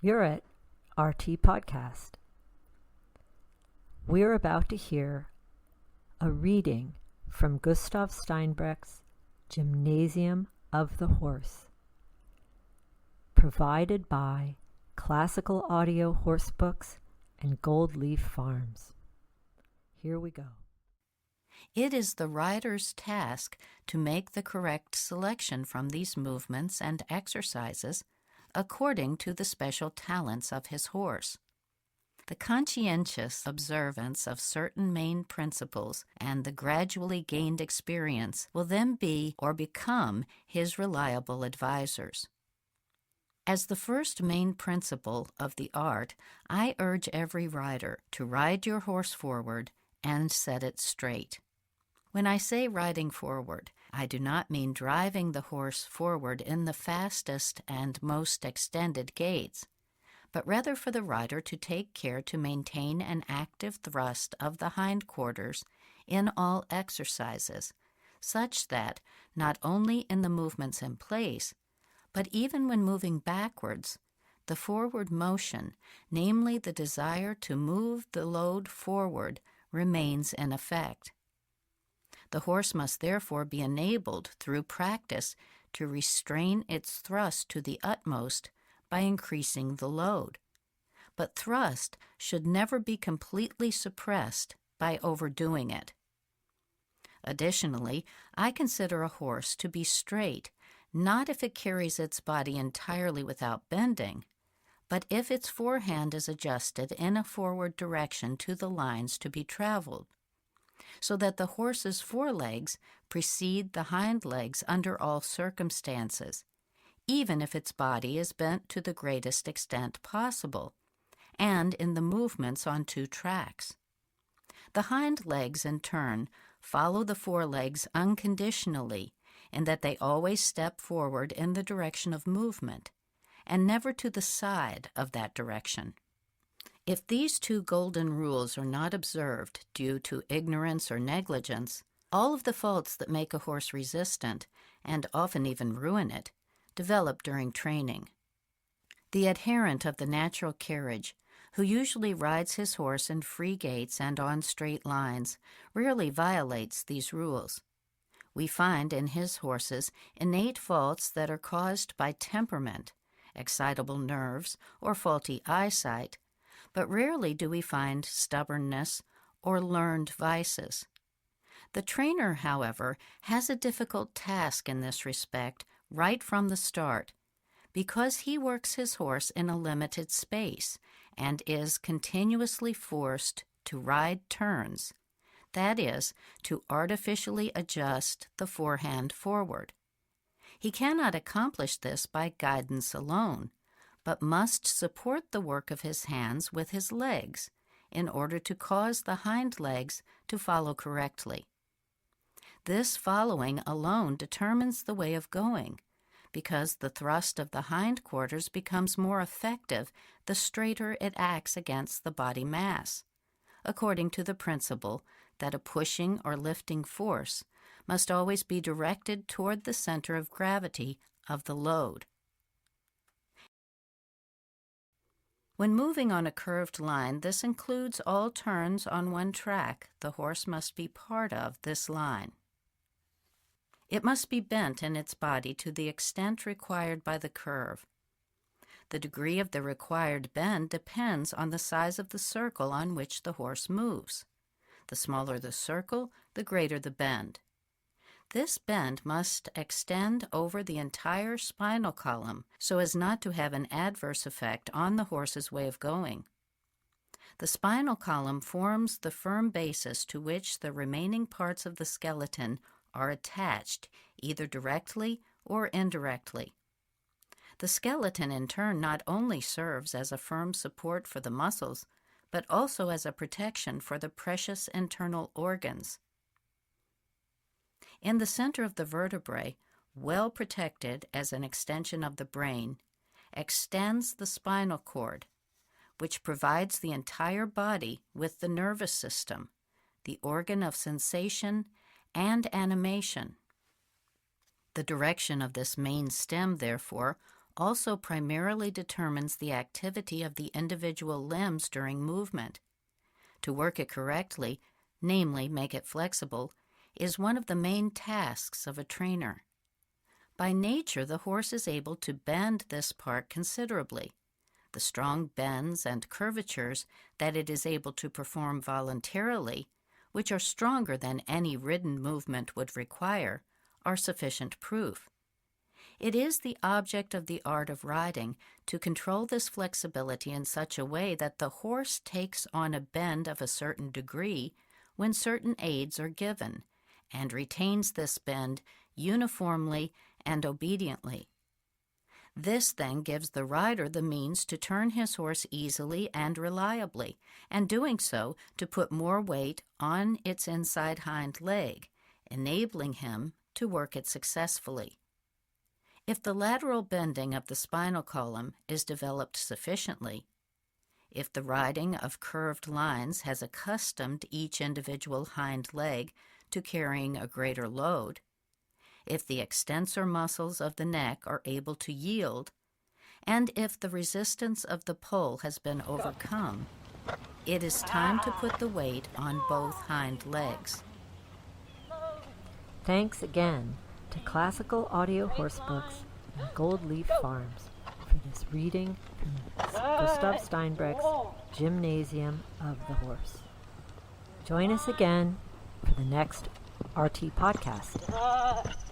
You're at RT Podcast. We're about to hear a reading from Gustav Steinbrecht's Gymnasium of the Horse, provided by Classical Audio Horse Books and Gold Leaf Farms. Here we go. It is the rider's task to make the correct selection from these movements and exercises according to the special talents of his horse. The conscientious observance of certain main principles and the gradually gained experience will then be or become his reliable advisors. As the first main principle of the art, I urge every rider to ride your horse forward and set it straight. When I say riding forward, I do not mean driving the horse forward in the fastest and most extended gaits, but rather for the rider to take care to maintain an active thrust of the hindquarters in all exercises, such that not only in the movements in place, but even when moving backwards, the forward motion, namely the desire to move the load forward, remains in effect. The horse must therefore be enabled through practice to restrain its thrust to the utmost by increasing the load. But thrust should never be completely suppressed by overdoing it. Additionally, I consider a horse to be straight, not if it carries its body entirely without bending, but if its forehand is adjusted in a forward direction to the lines to be traveled, so that the horse's forelegs precede the hind legs under all circumstances, even if its body is bent to the greatest extent possible, and in the movements on two tracks. The hind legs, in turn, follow the forelegs unconditionally in that they always step forward in the direction of movement, and never to the side of that direction. If these two golden rules are not observed due to ignorance or negligence, all of the faults that make a horse resistant, and often even ruin it, develop during training. The adherent of the natural carriage, who usually rides his horse in free gaits and on straight lines, rarely violates these rules. We find in his horses innate faults that are caused by temperament, excitable nerves, or faulty eyesight, but rarely do we find stubbornness or learned vices. The trainer, however, has a difficult task in this respect right from the start, because he works his horse in a limited space and is continuously forced to ride turns, that is, to artificially adjust the forehand forward. He cannot accomplish this by guidance alone, but must support the work of his hands with his legs in order to cause the hind legs to follow correctly. This following alone determines the way of going, because the thrust of the hindquarters becomes more effective the straighter it acts against the body mass, according to the principle that a pushing or lifting force must always be directed toward the center of gravity of the load. When moving on a curved line, this includes all turns on one track. The horse must be part of this line. It must be bent in its body to the extent required by the curve. The degree of the required bend depends on the size of the circle on which the horse moves. The smaller the circle, the greater the bend. This bend must extend over the entire spinal column so as not to have an adverse effect on the horse's way of going. The spinal column forms the firm basis to which the remaining parts of the skeleton are attached, either directly or indirectly. The skeleton, in turn, not only serves as a firm support for the muscles, but also as a protection for the precious internal organs. In the center of the vertebrae, well protected as an extension of the brain, extends the spinal cord, which provides the entire body with the nervous system, the organ of sensation and animation. The direction of this main stem, therefore, also primarily determines the activity of the individual limbs during movement. To work it correctly, namely make it flexible, is one of the main tasks of a trainer. By nature, the horse is able to bend this part considerably. The strong bends and curvatures that it is able to perform voluntarily, which are stronger than any ridden movement would require, are sufficient proof. It is the object of the art of riding to control this flexibility in such a way that the horse takes on a bend of a certain degree when certain aids are given, and retains this bend uniformly and obediently. This then gives the rider the means to turn his horse easily and reliably, and doing so to put more weight on its inside hind leg, enabling him to work it successfully. If the lateral bending of the spinal column is developed sufficiently, if the riding of curved lines has accustomed each individual hind leg to carrying a greater load, if the extensor muscles of the neck are able to yield, and if the resistance of the pull has been overcome, it is time to put the weight on both hind legs. Thanks again to Classical Audio Horsebooks and Gold Leaf Farms for this reading from Gustav Steinbrecht's Gymnasium of the Horse. Join us again for the next RT podcast.